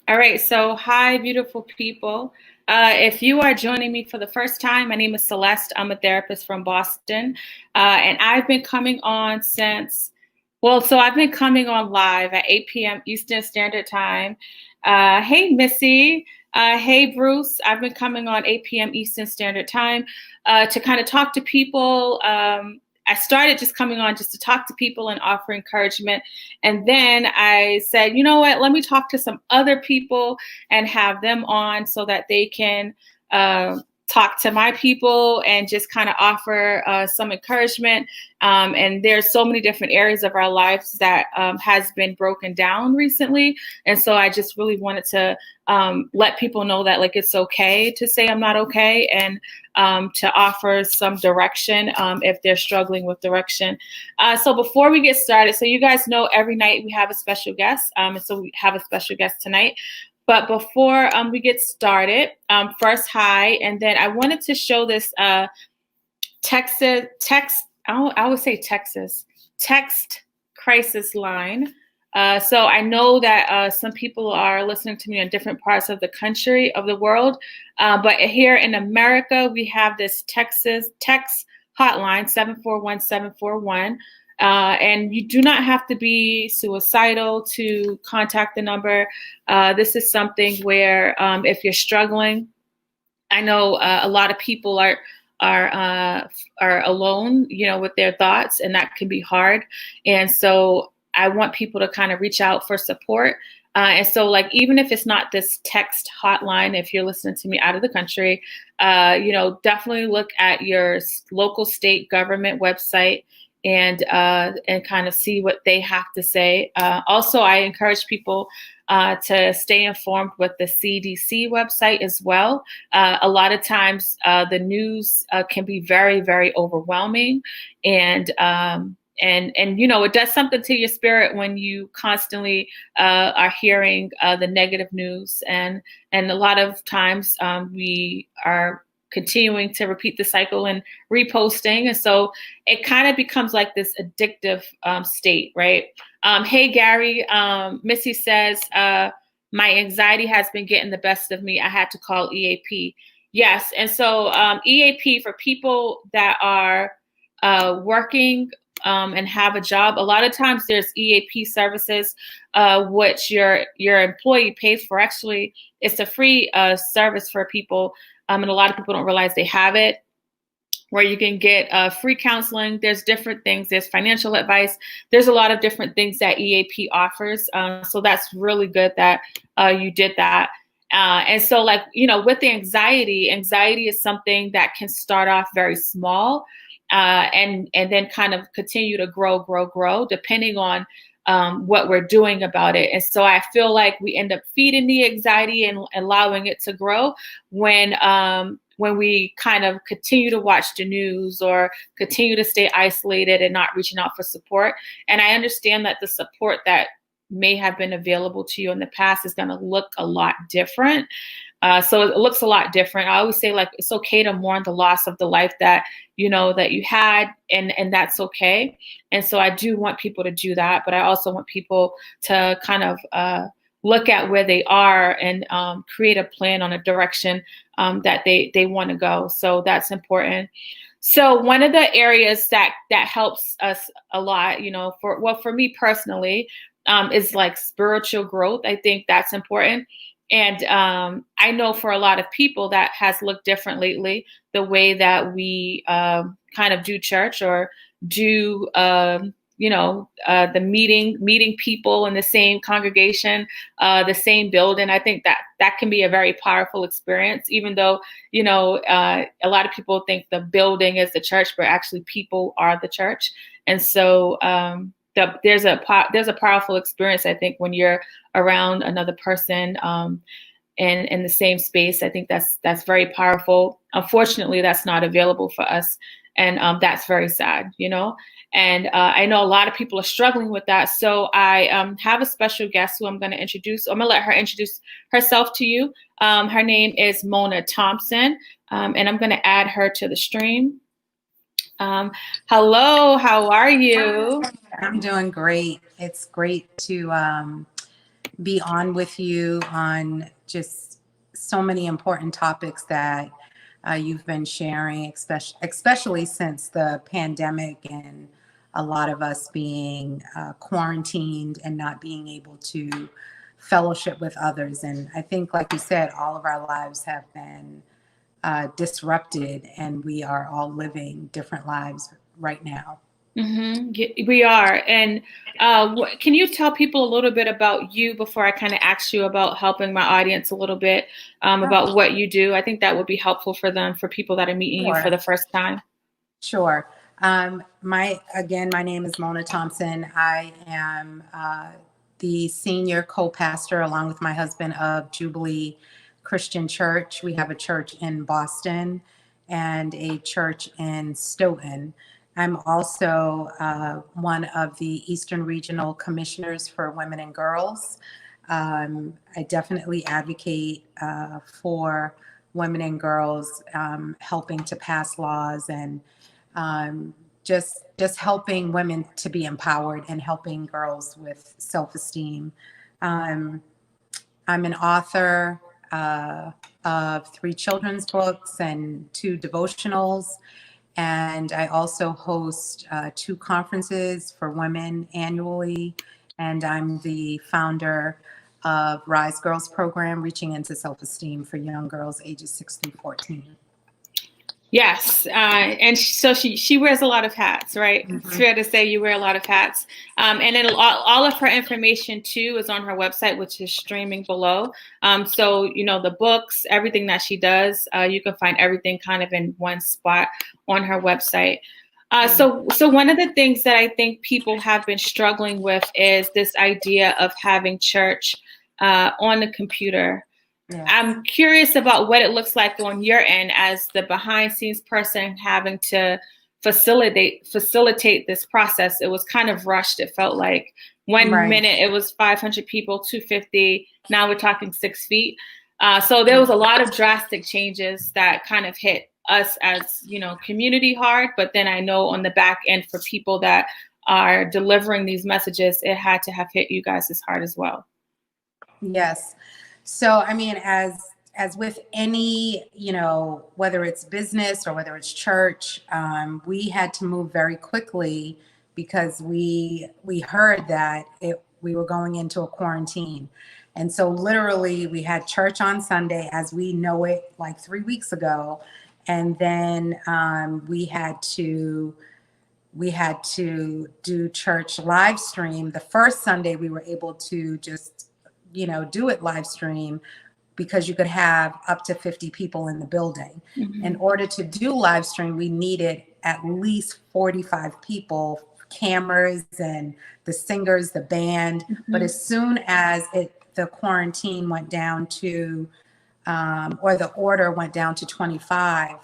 All right, so hi, beautiful people. If you are joining me for the first time, my name is Celeste. I'm a therapist from Boston, and I've been coming on I've been coming on live at 8 p.m. Eastern Standard Time. Hey, Missy. Hey, Bruce. I've been coming on 8 p.m. Eastern Standard Time to kind of talk to people. I started just coming on just to talk to people and offer encouragement. And then I said, you know what, let me talk to some other people and have them on so that they can talk to my people and just kind of offer some encouragement. And there's so many different areas of our lives that has been broken down recently. And so I just really wanted to let people know that like it's okay to say I'm not okay, and to offer some direction if they're struggling with direction. So before we get started, so you guys know every night we have a special guest. And so we have a special guest tonight. But before we get started, first, hi. And then I wanted to show this text crisis line. So I know that some people are listening to me in different parts of the country, of the world. But here in America, we have this text hotline, 741-741. And you do not have to be suicidal to contact the number. This is something where if you're struggling, I know a lot of people are alone, with their thoughts, and that can be hard. And so I want people to kind of reach out for support. And so, like, even if it's not this text hotline, if you're listening to me out of the country, definitely look at your local state government website and kind of see what they have to say. Also, I encourage people to stay informed with the CDC website as well. A lot of times the news can be very, very overwhelming, and it does something to your spirit when you constantly are hearing the negative news, and a lot of times we are continuing to repeat the cycle and reposting. And so it kind of becomes like this addictive state, right? Hey, Gary, Missy says, my anxiety has been getting the best of me. I had to call EAP. Yes. And so EAP, for people that are working and have a job, a lot of times there's EAP services, which your employee pays for. Actually, it's a free service for people. And a lot of people don't realize they have it, where you can get free counseling. There's different things. There's financial advice. There's a lot of different things that EAP offers. So that's really good that you did that. And so, like, with the anxiety is something that can start off very small and then kind of continue to grow, depending on what we're doing about it. And so I feel like we end up feeding the anxiety and allowing it to grow when we kind of continue to watch the news or continue to stay isolated and not reaching out for support. And I understand that the support that may have been available to you in the past is going to look a lot different. So it looks a lot different. I always say, like, it's okay to mourn the loss of the life that you had, and that's okay. And so I do want people to do that, but I also want people to kind of look at where they are and create a plan on a direction that they want to go. So that's important. So one of the areas that helps us a lot, for me personally, is like spiritual growth. I think that's important. And I know for a lot of people that has looked different lately, the way that we kind of do church or do, the meeting people in the same congregation, the same building. I think that can be a very powerful experience, even though, a lot of people think the building is the church, but actually people are the church. And so there's a powerful experience, I think, when you're around another person in the same space. I think that's very powerful. Unfortunately, that's not available for us, and that's very sad, And I know a lot of people are struggling with that. So I have a special guest who I'm going to introduce. I'm going to let her introduce herself to you. Her name is Mona Thompson, and I'm going to add her to the stream. Hello, how are you? I'm doing great. It's great to be on with you on just so many important topics that you've been sharing, especially since the pandemic and a lot of us being quarantined and not being able to fellowship with others. And I think, like you said, all of our lives have been disrupted, and we are all living different lives right now. Mm-hmm. We are. And can you tell people a little bit about you before I kind of ask you about helping my audience a little bit about what you do? I think that would be helpful for them, for people that are meeting you for the first time. Sure. My name is Mona Thompson. I am the senior co-pastor, along with my husband, of Jubilee Christian Church. We have a church in Boston and a church in Stoughton. I'm also one of the Eastern Regional Commissioners for Women and Girls. I definitely advocate for women and girls, helping to pass laws and just helping women to be empowered and helping girls with self-esteem. I'm an author of 3 children's books and 2 devotionals. And I also host 2 conferences for women annually. And I'm the founder of R.I.S.E Girls program, Reaching Into Self-Esteem, for young girls ages 6 through 14. Yes. And so she wears a lot of hats, right? Mm-hmm. It's fair to say you wear a lot of hats. And then all of her information too is on her website, which is streaming below. So, the books, everything that she does, you can find everything kind of in one spot on her website. So one of the things that I think people have been struggling with is this idea of having church on the computer. Yes. I'm curious about what it looks like on your end as the behind scenes person having to facilitate this process. It was kind of rushed. It felt like one minute it was 500 people, 250. Now we're talking 6 feet. So there was a lot of drastic changes that kind of hit us as, community hard. But then I know on the back end for people that are delivering these messages, it had to have hit you guys as hard as well. Yes. So, I mean, as with any, whether it's business or whether it's church, we had to move very quickly because we heard that we were going into a quarantine. And so literally we had church on Sunday as we know it, like 3 weeks ago. And then we had to do church live stream. The first Sunday we were able to just do it live stream because you could have up to 50 people in the building. Mm-hmm. In order to do live stream, we needed at least 45 people, cameras and the singers, the band. Mm-hmm. But as soon as the quarantine went down to, or the order went down to 25,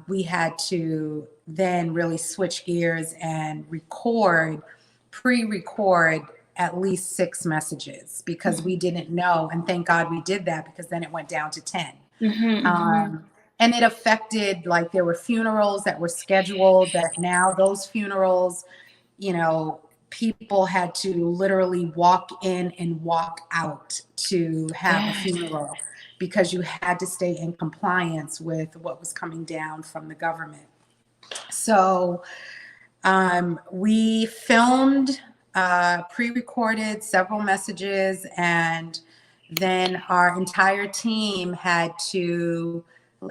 we had to then really switch gears and pre-record at least 6 messages because we didn't know. And thank God we did that because then it went down to 10. Mm-hmm. And it affected, like there were funerals that were scheduled that now those funerals, people had to literally walk in and walk out to have a funeral because you had to stay in compliance with what was coming down from the government. So we filmed, pre-recorded several messages, and then our entire team had to,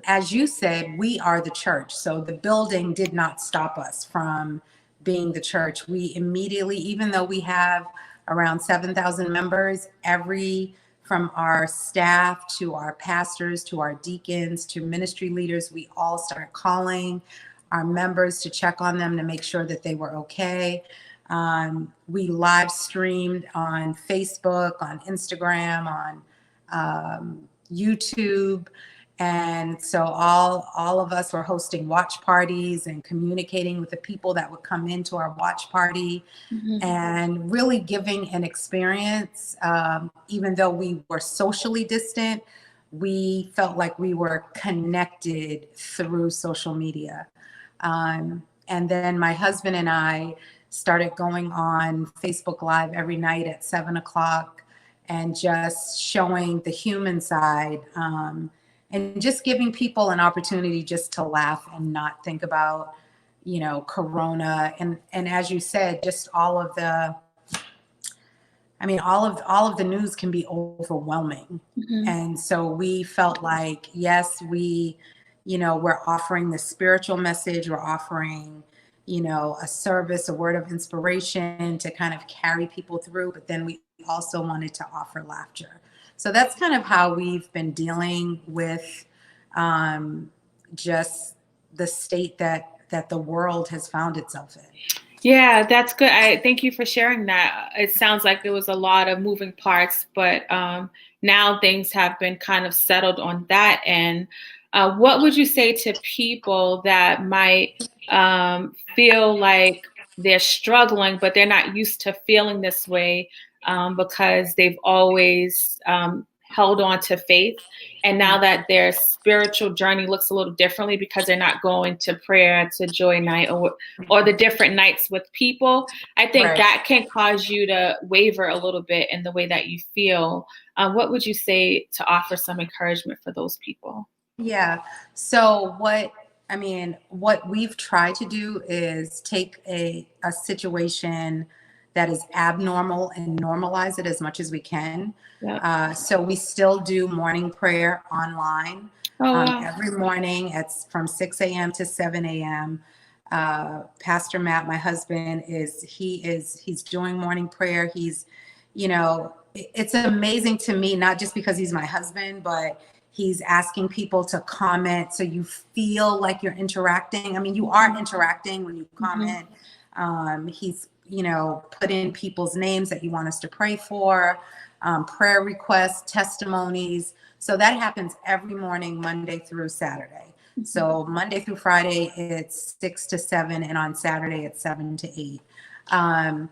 as you said, we are the church. So the building did not stop us from being the church. We immediately, even though we have around 7,000 members, from our staff to our pastors to our deacons to ministry leaders, we all started calling our members to check on them to make sure that they were okay. We live streamed on Facebook, on Instagram, on YouTube. And so all of us were hosting watch parties and communicating with the people that would come into our watch party. Mm-hmm. And really giving an experience. Even though we were socially distant, we felt like we were connected through social media. And then my husband and I started going on Facebook Live every night at 7 o'clock and just showing the human side, and just giving people an opportunity just to laugh and not think about, Corona. And as you said, just all of the, all of the news can be overwhelming. Mm-hmm. And so we felt like, yes, we're offering the spiritual message, we're offering, a service, a word of inspiration to kind of carry people through, but then we also wanted to offer laughter. So that's kind of how we've been dealing with just the state that the world has found itself in. Yeah, that's good. I thank you for sharing that. It sounds like there was a lot of moving parts, but now things have been kind of settled on that. And what would you say to people that might feel like they're struggling, but they're not used to feeling this way because they've always held on to faith, and now that their spiritual journey looks a little differently because they're not going to prayer, to joy night, or the different nights with people? I think Right. that can cause you to waver a little bit in the way that you feel. What would you say to offer some encouragement for those people? Yeah. So what we've tried to do is take a situation that is abnormal and normalize it as much as we can. Yep. So we still do morning prayer online Oh, wow. every morning. It's from 6 a.m. to 7 a.m. Pastor Matt, my husband, he's doing morning prayer. It's amazing to me, not just because he's my husband, but he's asking people to comment so you feel like you're interacting. I mean, you are interacting when you comment. He's, put in people's names that you want us to pray for, prayer requests, testimonies. So that happens every morning, Monday through Saturday. So Monday through Friday, it's 6 to 7, and on Saturday, it's 7 to 8. I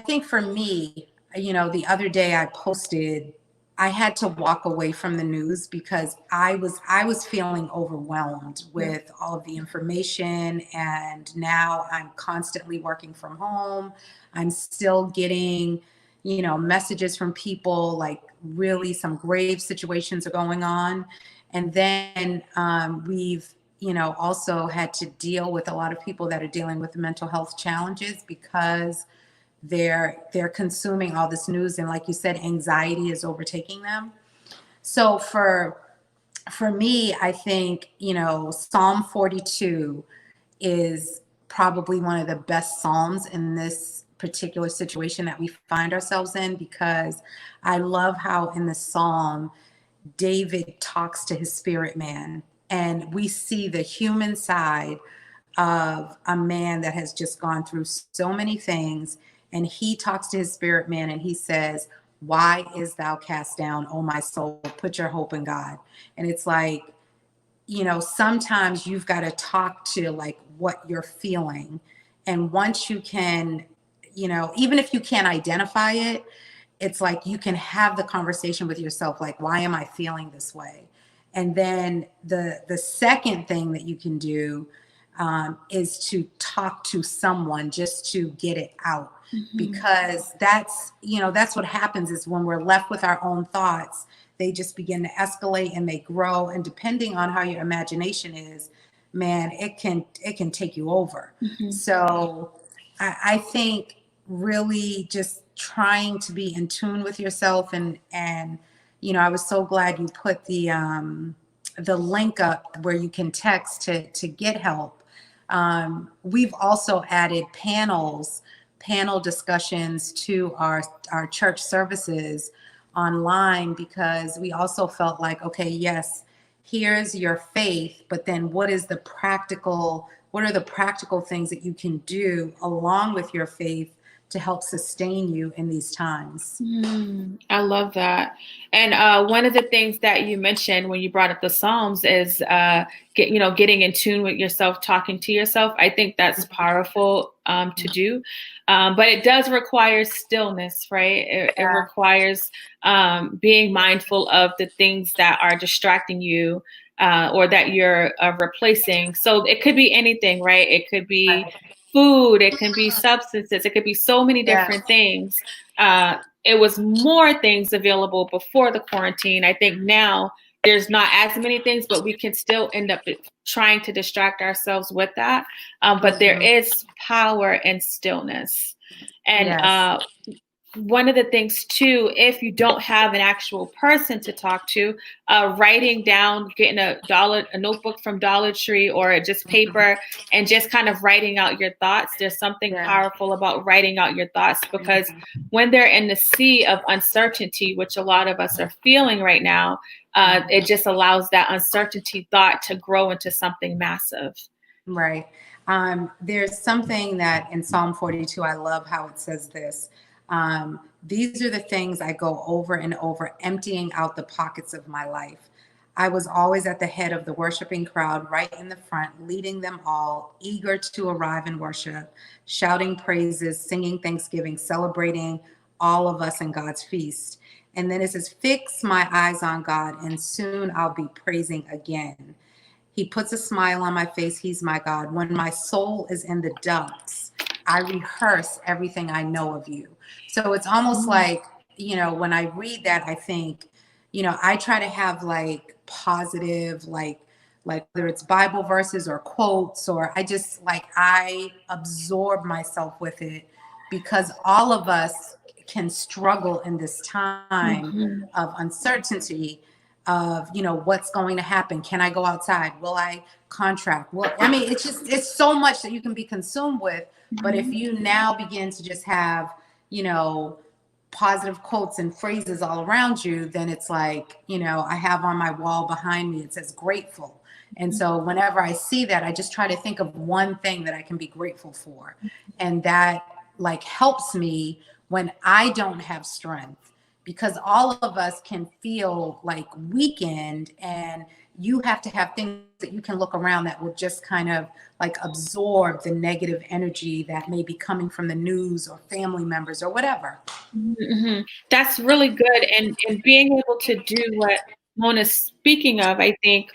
think for me, the other day I posted, I had to walk away from the news because I was feeling overwhelmed with all of the information, and now I'm constantly working from home. I'm still getting, messages from people, like really some grave situations are going on. And then we've, also had to deal with a lot of people that are dealing with mental health challenges because they're consuming all this news, and like you said, anxiety is overtaking them. So for me, I think, Psalm 42 is probably one of the best psalms in this particular situation that we find ourselves in, because I love how in the psalm David talks to his spirit man, and we see the human side of a man that has just gone through so many things. And he talks to his spirit man and he says, "Why is thou cast down, O my soul? Put your hope in God." And it's like, sometimes you've got to talk to like what you're feeling. And once you can, even if you can't identify it, it's like you can have the conversation with yourself, like, why am I feeling this way? And then the second thing that you can do is to talk to someone just to get it out. Because that's what happens is when we're left with our own thoughts, they just begin to escalate and they grow. And depending on how your imagination is, man, it can take you over. So I think really just trying to be in tune with yourself, and I was so glad you put the link up where you can text to get help. We've also added panel discussions to our church services online, because we also felt like, okay, yes, here's your faith, but then what are the practical things that you can do along with your faith to help sustain you in these times? I love that. And one of the things that you mentioned when you brought up the Psalms is, getting in tune with yourself, talking to yourself. I think that's powerful to do. But it does require stillness, right? It requires being mindful of the things that are distracting you or that you're replacing. So it could be anything, right? It could be food, it can be substances, it could be so many different things. It was more things available before the quarantine. I think now there's not as many things, but we can still end up trying to distract ourselves with that. But there is power in stillness. And one of the things too, if you don't have an actual person to talk to, writing down, getting a notebook from Dollar Tree or just paper and just kind of writing out your thoughts. There's something powerful about writing out your thoughts, because when they're in the sea of uncertainty, which a lot of us are feeling right now, it just allows that uncertainty thought to grow into something massive. Right. There's something that in Psalm 42, I love how it says this. These are the things I go over and over, emptying out the pockets of my life. I was always at the head of the worshiping crowd, right in the front, leading them all, eager to arrive in worship, shouting praises, singing thanksgiving, celebrating all of us in God's feast. And then it says, fix my eyes on God, and soon I'll be praising again. He puts a smile on my face. He's my God. When my soul is in the dumps, I rehearse everything I know of you. So it's almost like, when I read that, I think, I try to have like positive, like whether it's Bible verses or quotes, or I absorb myself with it, because all of us can struggle in this time of uncertainty of, what's going to happen. Can I go outside? Will I contract? Well, it's so much that you can be consumed with. But if you now begin to just have, positive quotes and phrases all around you, then it's like, I have on my wall behind me, it says grateful. And so whenever I see that, I just try to think of one thing that I can be grateful for. And that helps me when I don't have strength, because all of us can feel weakened, and you have to have things that you can look around that will just kind of absorb the negative energy that may be coming from the news or family members or whatever. That's really good. And being able to do what Mona's speaking of, I think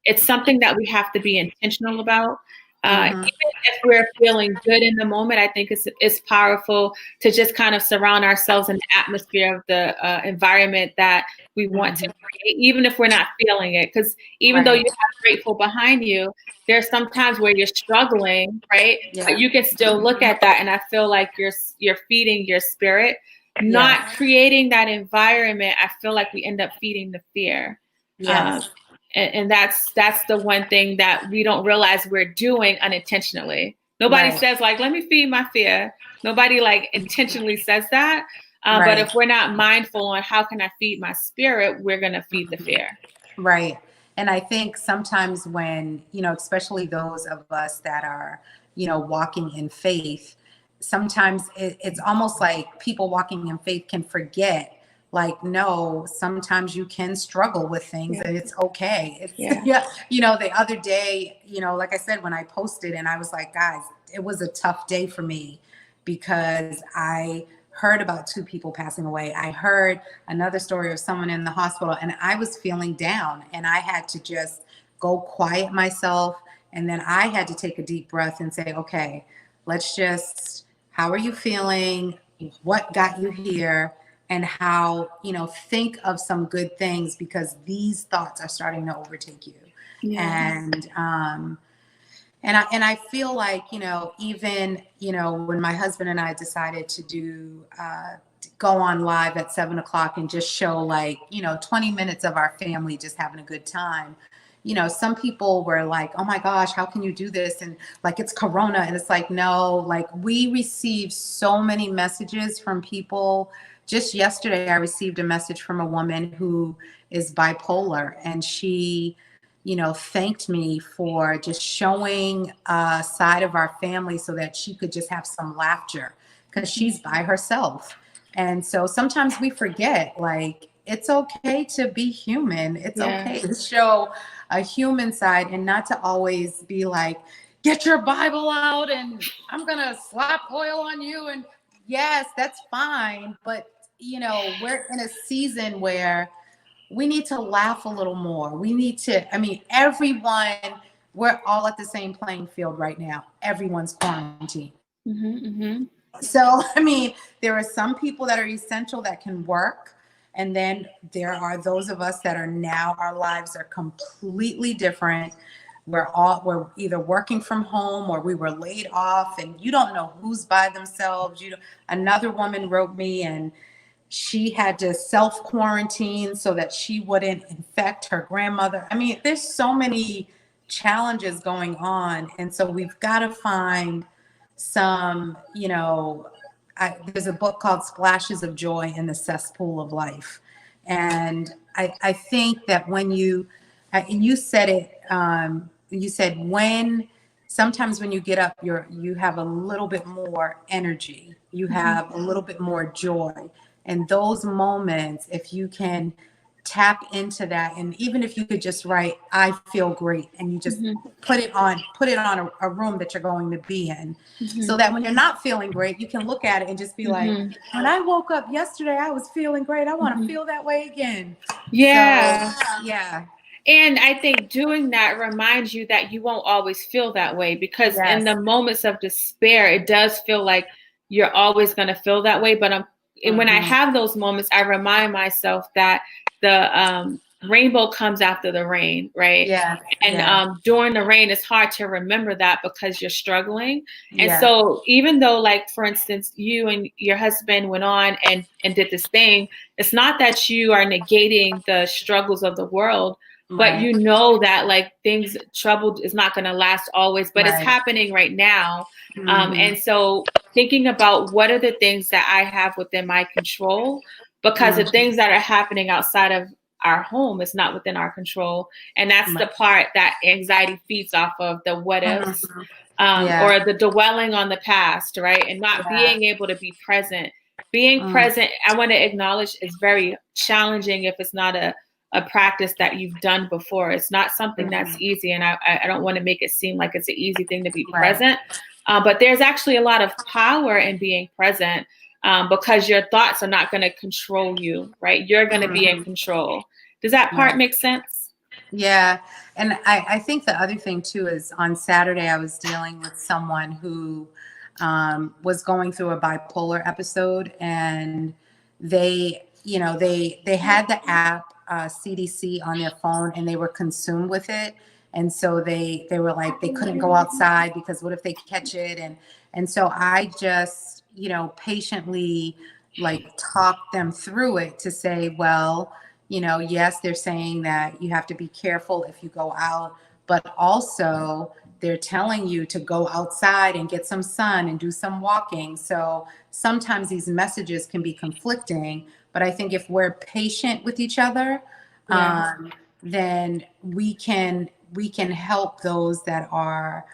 it's something that we have to be intentional about. Even if we're feeling good in the moment, I think it's powerful to just kind of surround ourselves in the atmosphere of the environment that we want to create, even if we're not feeling it. Because even though you have grateful behind you, there's some times where you're struggling, right? But you can still look at that, and I feel like you're feeding your spirit. Not creating that environment, I feel like we end up feeding the fear. And that's the one thing that we don't realize we're doing unintentionally. Nobody says let me feed my fear. Nobody intentionally says that. But if we're not mindful on how can I feed my spirit, we're going to feed the fear. Right. And I think sometimes when, especially those of us that are, walking in faith, sometimes it's almost like people walking in faith can forget. No, sometimes you can struggle with things and it's okay. The other day, like I said, when I posted and I was like, guys, it was a tough day for me because I heard about 2 people passing away. I heard another story of someone in the hospital, and I was feeling down, and I had to just go quiet myself. And then I had to take a deep breath and say, okay, how are you feeling? What got you here? And how, think of some good things, because these thoughts are starting to overtake you. And I feel like, even, when my husband and I decided to go on live at 7:00 and just show 20 minutes of our family just having a good time. Some people were like, oh my gosh, how can you do this? And it's Corona. And it's no, we received so many messages from people. Just yesterday, I received a message from a woman who is bipolar, and she, thanked me for just showing a side of our family so that she could just have some laughter, because she's by herself. And so sometimes we forget, it's okay to be human. It's okay to show a human side, and not to always be get your Bible out and I'm going to slap oil on you. And yes, that's fine. But, we're in a season where we need to laugh a little more. We need to, everyone we're all at the same playing field right now. Everyone's quarantined. Mm-hmm. So, I mean, there are some people that are essential that can work. And then there are those of us that are now, our lives are completely different. We're either working from home or we were laid off, and you don't know who's by themselves. Another woman wrote me, and she had to self-quarantine so that she wouldn't infect her grandmother. I mean, there's so many challenges going on. And so we've got to find some, there's a book called Splashes of Joy in the Cesspool of Life. And I think that when you said it, you said sometimes when you get up, you have a little bit more energy, you have a little bit more joy. And those moments, if you can tap into that, and even if you could just write, I feel great, and you just put it on a room that you're going to be in, so that when you're not feeling great, you can look at it and just be like, when I woke up yesterday, I was feeling great. I want to feel that way again. Yeah. So, yeah. And I think doing that reminds you that you won't always feel that way, because in the moments of despair, it does feel like you're always going to feel that way. But when I have those moments, I remind myself that the rainbow comes after the rain, right? Yeah. And during the rain, it's hard to remember that because you're struggling. And so even though, like, for instance, you and your husband went on and did this thing, it's not that you are negating the struggles of the world, but you know that, like, trouble is not going to last always, but it's happening right now. And so thinking about what are the things that I have within my control, because the things that are happening outside of our home is not within our control. And that's the part that anxiety feeds off of, the what ifs, or the dwelling on the past, right? And not being able to be present. Being present, I want to acknowledge, is very challenging if it's not a practice that you've done before. It's not something that's easy. And I don't want to make it seem like it's an easy thing to be present. But there's actually a lot of power in being present, because your thoughts are not going to control you, right? You're going to be in control. Does that part make sense? Yeah. And I think the other thing too is, on Saturday, I was dealing with someone who was going through a bipolar episode, and they had the app CDC on their phone, and they were consumed with it. And so they were like, they couldn't go outside because what if they catch it? And so I just, patiently, like, talk them through it to say, well, yes, they're saying that you have to be careful if you go out, but also they're telling you to go outside and get some sun and do some walking. So sometimes these messages can be conflicting, but I think if we're patient with each other, then we can help those that are,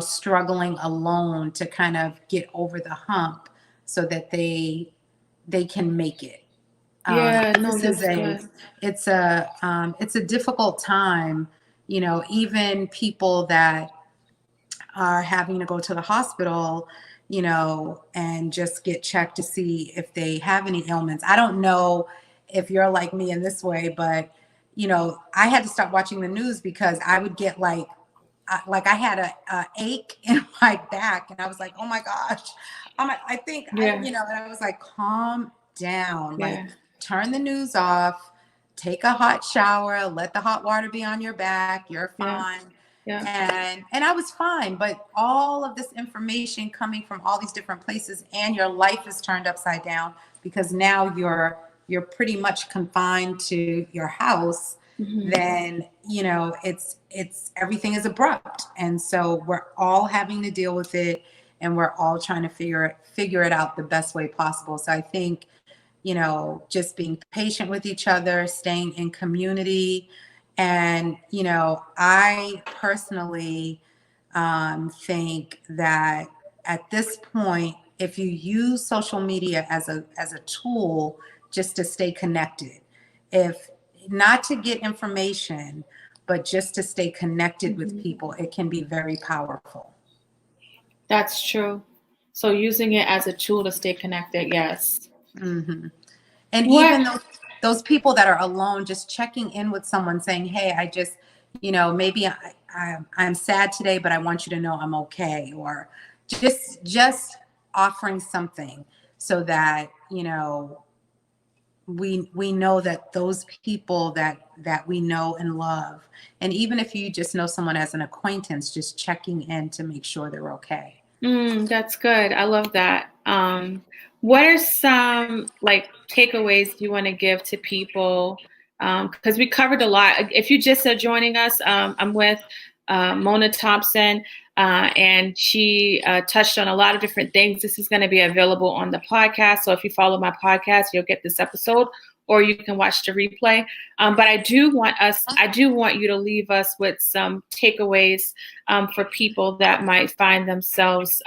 struggling alone to kind of get over the hump so that they can make it. It's a difficult time, even people that are having to go to the hospital, and just get checked to see if they have any ailments. I don't know if you're like me in this way, but I had to stop watching the news because I would get like I had a ache in my back, and I was like, oh my gosh, I think, and I was like, calm down, like, turn the news off, take a hot shower, let the hot water be on your back, you're fine. And I was fine, but all of this information coming from all these different places, and your life is turned upside down because now you're pretty much confined to your house. Then it's everything is abrupt, and so we're all having to deal with it, and we're all trying to figure it out the best way possible. So I think just being patient with each other, staying in community. And, I personally think that at this point, if you use social media as a tool just to stay connected, if not to get information, but just to stay connected with people, it can be very powerful. That's true. So using it as a tool to stay connected, yes. And even those people that are alone, just checking in with someone saying, hey, I just, maybe I'm sad today, but I want you to know I'm okay, or just offering something so that, we know that those people that we know and love, and even if you just know someone as an acquaintance, just checking in to make sure they're okay. That's good. I love that. What are some like takeaways you want to give to people? Because we covered a lot. If you just are joining us, I'm with Mona Thompson, and she touched on a lot of different things. This is going to be available on the podcast. So if you follow my podcast, you'll get this episode, or you can watch the replay. But I do want you to leave us with some takeaways for people that might find themselves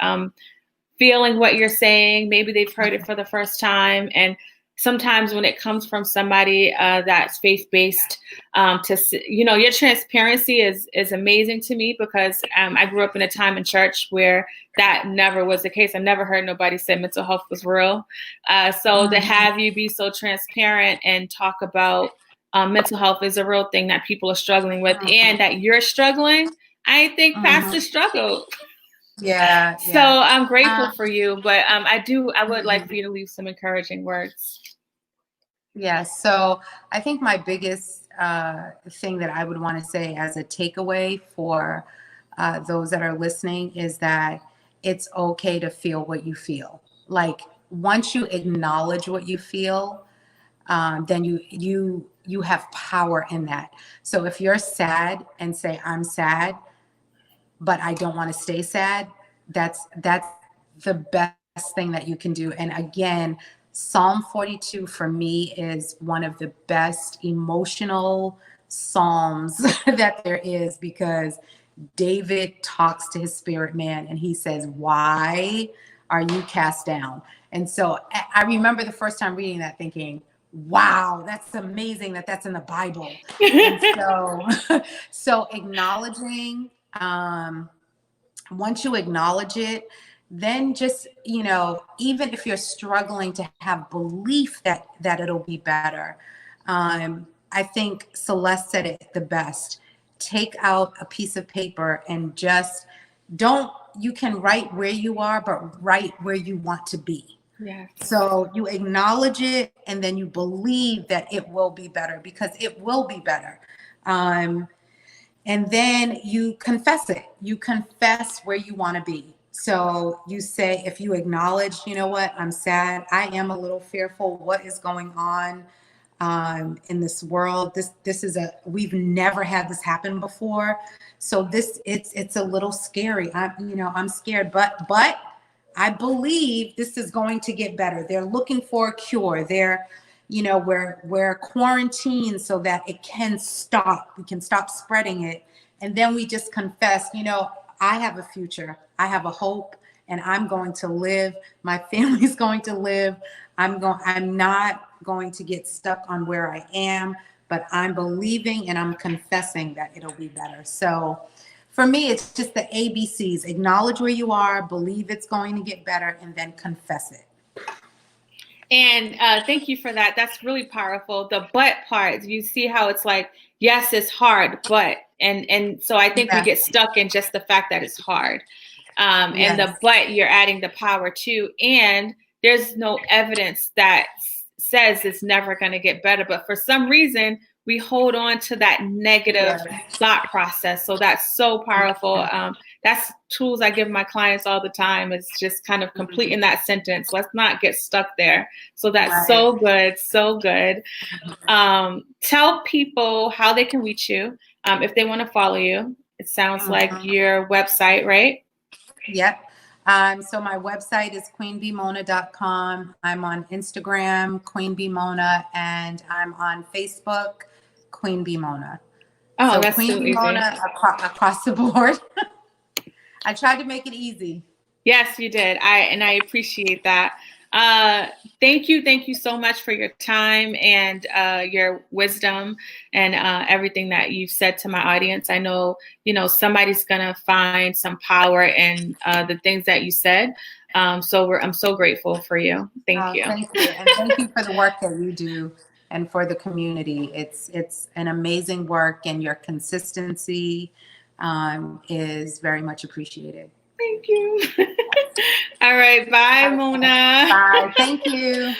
feeling what you're saying. Maybe they've heard it for the first time. And sometimes when it comes from somebody that's faith-based, your transparency is amazing to me, because I grew up in a time in church where that never was the case. I never heard nobody say mental health was real. So to have you be so transparent and talk about mental health is a real thing that people are struggling with, and that you're struggling. I think Pastor struggled. Yeah. So I'm grateful for you, but I would like for you to leave some encouraging words. Yeah. So I think my biggest thing that I would want to say as a takeaway for those that are listening is that it's okay to feel what you feel. Like, once you acknowledge what you feel, then you have power in that. So if you're sad and say, I'm sad, but I don't want to stay sad, that's the best thing that you can do. And again, Psalm 42 for me is one of the best emotional psalms that there is, because David talks to his spirit man and he says, why are you cast down? And so I remember the first time reading that thinking, wow, that's amazing that's in the Bible. And so acknowledging, once you acknowledge it, then just, even if you're struggling to have belief that it'll be better, I think Celeste said it the best. Take out a piece of paper and just you can write where you are, but write where you want to be. Yes. So you acknowledge it, and then you believe that it will be better, because it will be better. And then you confess it. You confess where you want to be. So you say, if you acknowledge, you know what, I'm sad, I am a little fearful, what is going on in this world? We've never had this happen before. So it's a little scary. I'm scared, but I believe this is going to get better. They're looking for a cure. We're quarantined so that it can stop. We can stop spreading it. And then we just confess, I have a future. I have a hope, and I'm going to live. My family's going to live. I'm not going to get stuck on where I am, but I'm believing and I'm confessing that it'll be better. So for me, it's just the ABCs. Acknowledge where you are, believe it's going to get better, and then confess it. And thank you for that. That's really powerful. The but part, you see how it's like, yes, it's hard, but, and so I think we get stuck in just the fact that it's hard. And the but, you're adding the power too. And there's no evidence that says it's never going to get better. But for some reason, we hold on to that negative thought process. So that's so powerful. That's tools I give my clients all the time. It's just kind of completing that sentence. Let's not get stuck there. So that's so good. So good. Tell people how they can reach you if they want to follow you. It sounds like your website, right? Yep. So my website is QueenBMona.com. I'm on Instagram, QueenBMona, and I'm on Facebook, QueenBMona. Oh, so that's QueenBMona across the board. I tried to make it easy. Yes, you did. I appreciate that. Thank you so much for your time and your wisdom and everything that you've said to my audience. I know, somebody's gonna find some power in the things that you said. So I'm so grateful for you. Thank you. Thank you, and thank you for the work that you do. and for the community. It's an amazing work, and your consistency is very much appreciated. Thank you. All right. Bye, Mona. Bye. Thank you.